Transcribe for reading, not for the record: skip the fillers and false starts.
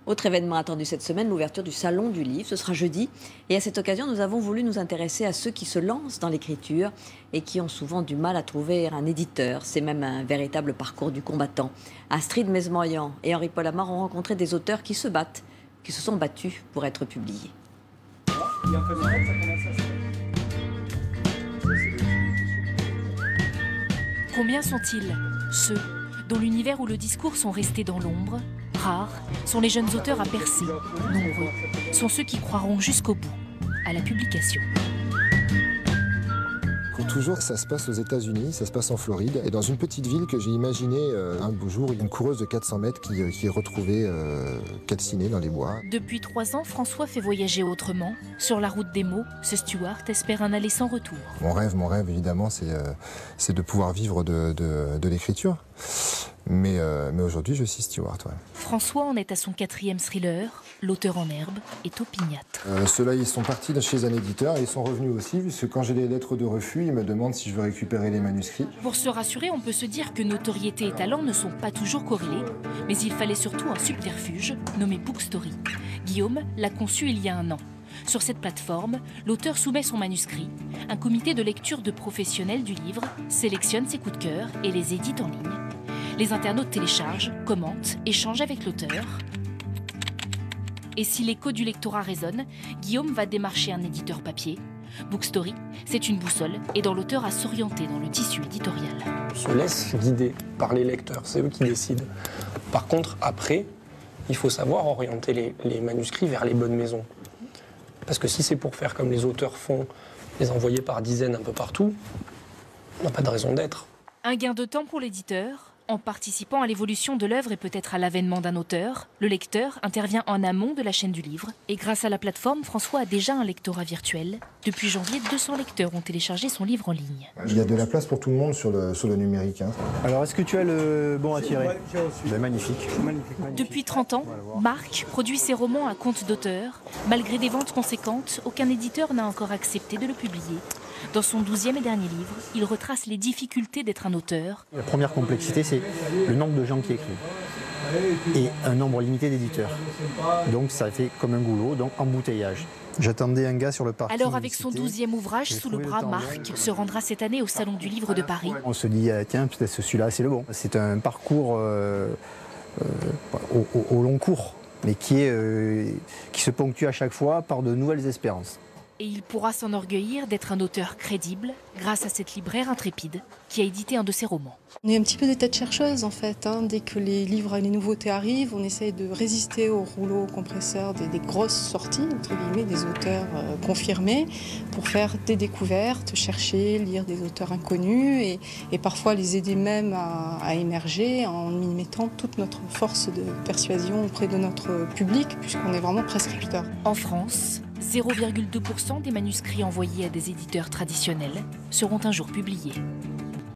Autre événement attendu cette semaine, l'ouverture du Salon du Livre. Ce sera jeudi. Et à cette occasion, nous avons voulu nous intéresser à ceux qui se lancent dans l'écriture et qui ont souvent du mal à trouver un éditeur. C'est même un véritable parcours du combattant. Astrid Mesmorian et Henri-Paul Amar ont rencontré des auteurs qui se battent, qui se sont battus pour être publiés. Combien sont-ils, ceux dont l'univers ou le discours sont restés dans l'ombre? Rares sont les jeunes auteurs à percer. Nombreux sont ceux qui croiront jusqu'au bout à la publication. Pour toujours, ça se passe aux États-Unis, ça se passe en Floride. Et dans une petite ville que j'ai imaginé un beau jour, une coureuse de 400 mètres qui est retrouvée calcinée dans les bois. Depuis 3 ans, François fait voyager autrement. Sur la route des mots, ce Stewart espère un aller sans retour. Mon rêve évidemment, c'est de pouvoir vivre de l'écriture. Mais aujourd'hui, je suis Stewart. Ouais. François en est à son 4e thriller. L'auteur en herbe est opiniâtre. Ceux-là, ils sont partis de chez un éditeur et ils sont revenus aussi, puisque quand j'ai les lettres de refus, ils me demandent si je veux récupérer les manuscrits. Pour se rassurer, on peut se dire que notoriété et talent ne sont pas toujours corrélés, mais il fallait surtout un subterfuge nommé Bookstory. Guillaume l'a conçu il y a 1 an. Sur cette plateforme, l'auteur soumet son manuscrit. Un comité de lecture de professionnels du livre sélectionne ses coups de cœur et les édite en ligne. Les internautes téléchargent, commentent, échangent avec l'auteur. Et si l'écho du lectorat résonne, Guillaume va démarcher un éditeur papier. Bookstory, c'est une boussole, aidant l'auteur à s'orienter dans le tissu éditorial. On se laisse guider par les lecteurs, c'est eux qui décident. Par contre, après, il faut savoir orienter les manuscrits vers les bonnes maisons. Parce que si c'est pour faire comme les auteurs font, les envoyer par dizaines un peu partout, on n'a pas de raison d'être. Un gain de temps pour l'éditeur. En participant à l'évolution de l'œuvre et peut-être à l'avènement d'un auteur, le lecteur intervient en amont de la chaîne du livre. Et grâce à la plateforme, François a déjà un lectorat virtuel. Depuis janvier, 200 lecteurs ont téléchargé son livre en ligne. Il y a de la place pour tout le monde sur le numérique. Hein. Alors, est-ce que tu as le bon à tirer? Magnifique. Depuis 30 ans, Marc produit ses romans à compte d'auteur. Malgré des ventes conséquentes, aucun éditeur n'a encore accepté de le publier. Dans son 12e et dernier livre, il retrace les difficultés d'être un auteur. La première complexité, c'est le nombre de gens qui écrivent et un nombre limité d'éditeurs. Donc ça fait comme un goulot, donc embouteillage. J'attendais un gars sur le parking. Alors avec son 12e ouvrage sous le bras, Marc se rendra cette année au Salon du Livre de Paris. On se dit, tiens, peut-être celui-là, c'est le bon. C'est un parcours au long cours, mais qui se ponctue à chaque fois par de nouvelles espérances. Et il pourra s'enorgueillir d'être un auteur crédible grâce à cette libraire intrépide qui a édité un de ses romans. On est un petit peu des têtes chercheuses en fait. Dès que les livres et les nouveautés arrivent, on essaye de résister au rouleau compresseur des grosses sorties, entre guillemets, des auteurs confirmés, pour faire des découvertes, chercher, lire des auteurs inconnus et parfois les aider même à émerger en y mettant toute notre force de persuasion auprès de notre public, puisqu'on est vraiment prescripteur. En France, 0,2% des manuscrits envoyés à des éditeurs traditionnels seront un jour publiés.